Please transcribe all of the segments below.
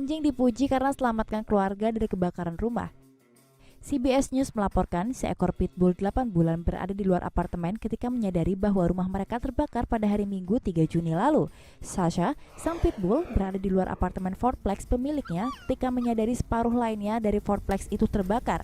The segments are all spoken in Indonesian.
Anjing dipuji karena selamatkan keluarga dari kebakaran rumah. CBS News melaporkan seekor pitbull 8 bulan berada di luar apartemen ketika menyadari bahwa rumah mereka terbakar pada hari Minggu 3 Juni lalu. Sasha, sang pitbull, berada di luar apartemen fourplex pemiliknya ketika menyadari separuh lainnya dari fourplex itu terbakar.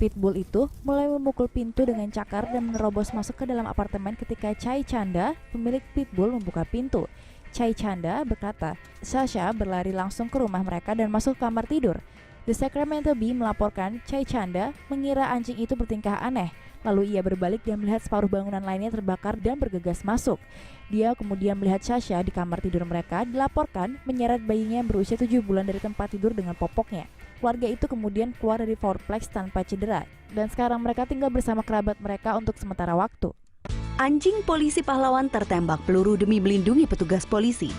Pitbull itu mulai memukul pintu dengan cakar dan menerobos masuk ke dalam apartemen ketika Chai Chanda, pemilik pitbull, membuka pintu. Chai Chanda berkata, Sasha berlari langsung ke rumah mereka dan masuk ke kamar tidur. The Sacramento Bee melaporkan Chai Chanda mengira anjing itu bertingkah aneh. Lalu ia berbalik dan melihat separuh bangunan lainnya terbakar dan bergegas masuk. Dia kemudian melihat Sasha di kamar tidur mereka dilaporkan menyeret bayinya yang berusia 7 bulan dari tempat tidur dengan popoknya. Keluarga itu kemudian keluar dari fourplex tanpa cedera. Dan sekarang mereka tinggal bersama kerabat mereka untuk sementara waktu. Anjing polisi pahlawan tertembak peluru demi melindungi petugas polisi.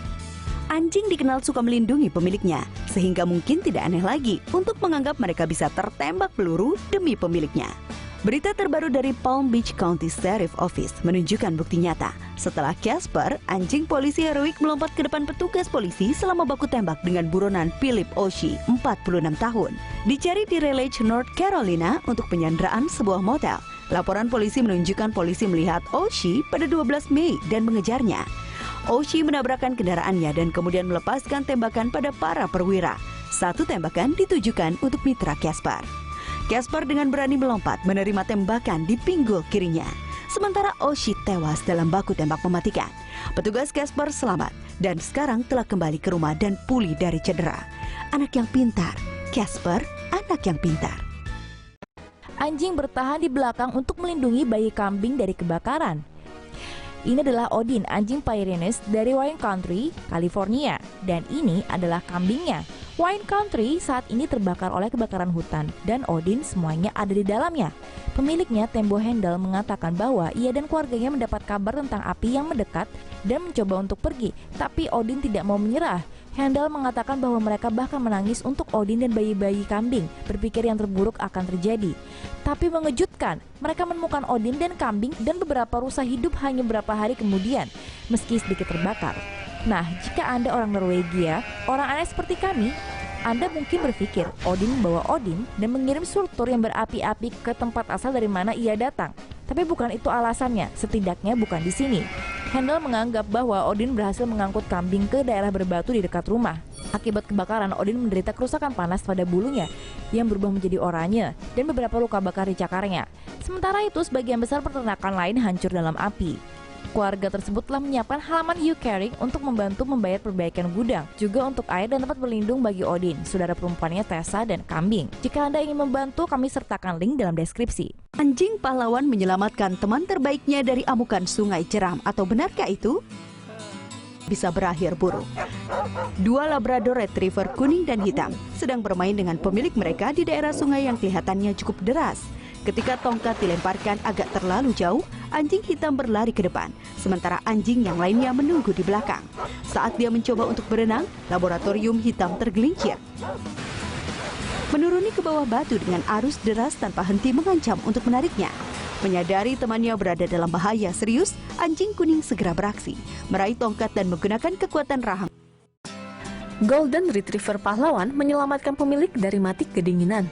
Anjing dikenal suka melindungi pemiliknya, sehingga mungkin tidak aneh lagi untuk menganggap mereka bisa tertembak peluru demi pemiliknya. Berita terbaru dari Palm Beach County Sheriff Office menunjukkan bukti nyata. Setelah Casper, anjing polisi heroik melompat ke depan petugas polisi selama baku tembak dengan buronan Philip Oshie, 46 tahun. Dicari di Raleigh, North Carolina untuk penyanderaan sebuah motel. Laporan polisi menunjukkan polisi melihat Oshie pada 12 Mei dan mengejarnya. Oshie menabrakkan kendaraannya dan kemudian melepaskan tembakan pada para perwira. Satu tembakan ditujukan untuk mitra Casper. Casper dengan berani melompat menerima tembakan di pinggul kirinya. Sementara Oshie tewas dalam baku tembak mematikan. Petugas Casper selamat dan sekarang telah kembali ke rumah dan pulih dari cedera. Anak yang pintar, Casper, anak yang pintar. Anjing bertahan di belakang untuk melindungi bayi kambing dari kebakaran. Ini adalah Odin, anjing Pyrenees dari Wine Country, California. Dan ini adalah kambingnya. Wine Country saat ini terbakar oleh kebakaran hutan dan Odin semuanya ada di dalamnya. Pemiliknya, Tembo Handel, mengatakan bahwa ia dan keluarganya mendapat kabar tentang api yang mendekat dan mencoba untuk pergi. Tapi Odin tidak mau menyerah. Handel mengatakan bahwa mereka bahkan menangis untuk Odin dan bayi-bayi kambing, berpikir yang terburuk akan terjadi. Tapi mengejutkan, mereka menemukan Odin dan kambing dan beberapa rusa hidup hanya beberapa hari kemudian, meski sedikit terbakar. Nah, jika Anda orang Norwegia, orang aneh seperti kami, Anda mungkin berpikir Odin membawa Odin dan mengirim sultur yang berapi-api ke tempat asal dari mana ia datang. Tapi bukan itu alasannya, setidaknya bukan di sini. Handel menganggap bahwa Odin berhasil mengangkut kambing ke daerah berbatu di dekat rumah. Akibat kebakaran, Odin menderita kerusakan panas pada bulunya yang berubah menjadi oranye dan beberapa luka bakar di cakarnya. Sementara itu, sebagian besar peternakan lain hancur dalam api. Keluarga tersebut telah menyiapkan halaman U-Caring untuk membantu membayar perbaikan gudang, juga untuk air dan tempat berlindung bagi Odin, saudara perempuannya Tessa, dan kambing. Jika Anda ingin membantu, kami sertakan link dalam deskripsi. Anjing pahlawan menyelamatkan teman terbaiknya dari amukan sungai jeram, atau benarkah itu? Bisa berakhir buruk. Dua Labrador Retriever kuning dan hitam sedang bermain dengan pemilik mereka di daerah sungai yang kelihatannya cukup deras. Ketika tongkat dilemparkan agak terlalu jauh, anjing hitam berlari ke depan, sementara anjing yang lainnya menunggu di belakang. Saat dia mencoba untuk berenang, laboratorium hitam tergelincir. Menuruni ke bawah batu dengan arus deras tanpa henti mengancam untuk menariknya. Menyadari temannya berada dalam bahaya serius, anjing kuning segera beraksi, meraih tongkat dan menggunakan kekuatan rahang. Golden Retriever pahlawan menyelamatkan pemilik dari mati kedinginan.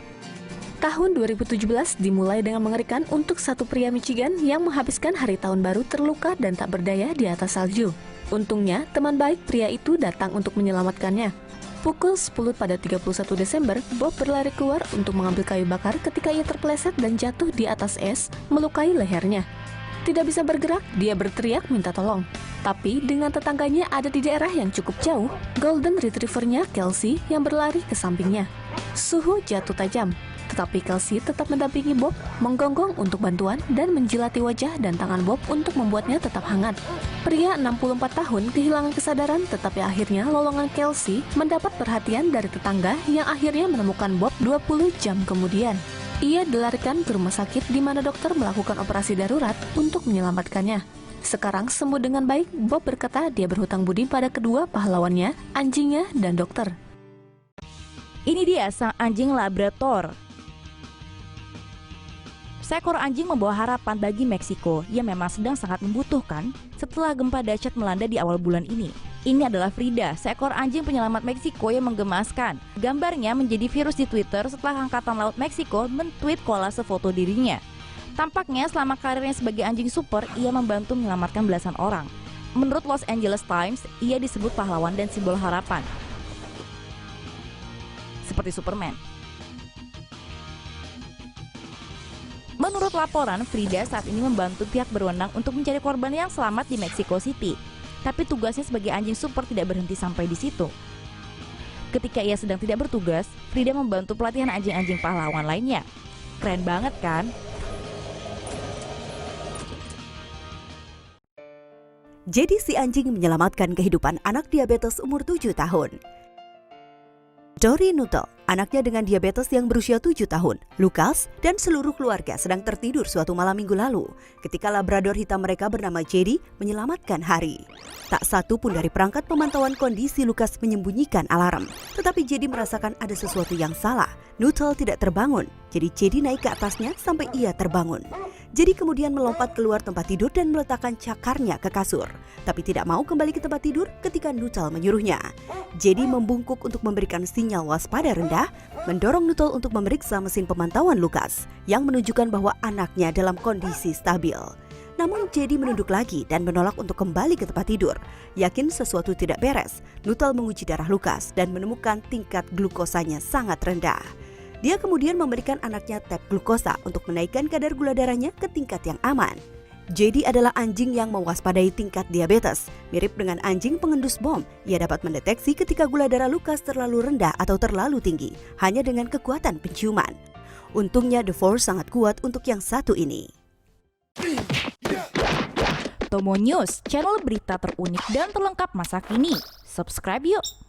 Tahun 2017 dimulai dengan mengerikan untuk satu pria Michigan yang menghabiskan hari tahun baru terluka dan tak berdaya di atas salju. Untungnya, teman baik pria itu datang untuk menyelamatkannya. Pukul 10 pada 31 Desember, Bob berlari keluar untuk mengambil kayu bakar ketika ia terpeleset dan jatuh di atas es, melukai lehernya. Tidak bisa bergerak, dia berteriak minta tolong. Tapi dengan tetangganya ada di daerah yang cukup jauh, Golden Retriever-nya Kelsey yang berlari ke sampingnya. Suhu jatuh tajam. Tetapi Kelsey tetap mendampingi Bob, menggonggong untuk bantuan dan menjilati wajah dan tangan Bob untuk membuatnya tetap hangat. Pria 64 tahun kehilangan kesadaran, tetapi akhirnya lolongan Kelsey mendapat perhatian dari tetangga yang akhirnya menemukan Bob 20 jam kemudian. Ia dilarikan ke rumah sakit di mana dokter melakukan operasi darurat untuk menyelamatkannya. Sekarang sembuh dengan baik, Bob berkata dia berhutang budi pada kedua pahlawannya, anjingnya, dan dokter. Ini dia sang anjing Labrador. Seekor anjing membawa harapan bagi Meksiko yang memang sedang sangat membutuhkan setelah gempa dahsyat melanda di awal bulan ini. Ini adalah Frida, seekor anjing penyelamat Meksiko yang menggemaskan. Gambarnya menjadi virus di Twitter setelah Angkatan Laut Meksiko men-tweet kolase foto dirinya. Tampaknya selama karirnya sebagai anjing super, ia membantu menyelamatkan belasan orang. Menurut Los Angeles Times, ia disebut pahlawan dan simbol harapan. Seperti Superman. Menurut laporan, Frida saat ini membantu pihak berwenang untuk mencari korban yang selamat di Mexico City. Tapi tugasnya sebagai anjing super tidak berhenti sampai di situ. Ketika ia sedang tidak bertugas, Frida membantu pelatihan anjing-anjing pahlawan lainnya. Keren banget kan? Jadi si anjing menyelamatkan kehidupan anak diabetes umur 7 tahun. Dory Nuttall, anaknya dengan diabetes yang berusia 7 tahun, Lucas, dan seluruh keluarga sedang tertidur suatu malam minggu lalu ketika Labrador hitam mereka bernama Jedi menyelamatkan Hari. Tak satu pun dari perangkat pemantauan kondisi Lucas menyembunyikan alarm, tetapi Jedi merasakan ada sesuatu yang salah. Nuttall tidak terbangun, jadi Jedi naik ke atasnya sampai ia terbangun. Jedi kemudian melompat keluar tempat tidur dan meletakkan cakarnya ke kasur, tapi tidak mau kembali ke tempat tidur ketika Nuttall menyuruhnya. Jedi membungkuk untuk memberikan sinyal waspada rendah, mendorong Nuttall untuk memeriksa mesin pemantauan Lucas yang menunjukkan bahwa anaknya dalam kondisi stabil. Namun Jedi menunduk lagi dan menolak untuk kembali ke tempat tidur. Yakin sesuatu tidak beres, Nuttall menguji darah Lucas dan menemukan tingkat glukosanya sangat rendah. Dia kemudian memberikan anaknya tab glukosa untuk menaikkan kadar gula darahnya ke tingkat yang aman. Jedi adalah anjing yang mewaspadai tingkat diabetes. Mirip dengan anjing pengendus bom, ia dapat mendeteksi ketika gula darah Lucas terlalu rendah atau terlalu tinggi, hanya dengan kekuatan penciuman. Untungnya The Force sangat kuat untuk yang satu ini. Tomo News, channel berita terunik dan terlengkap masa kini. Subscribe yuk!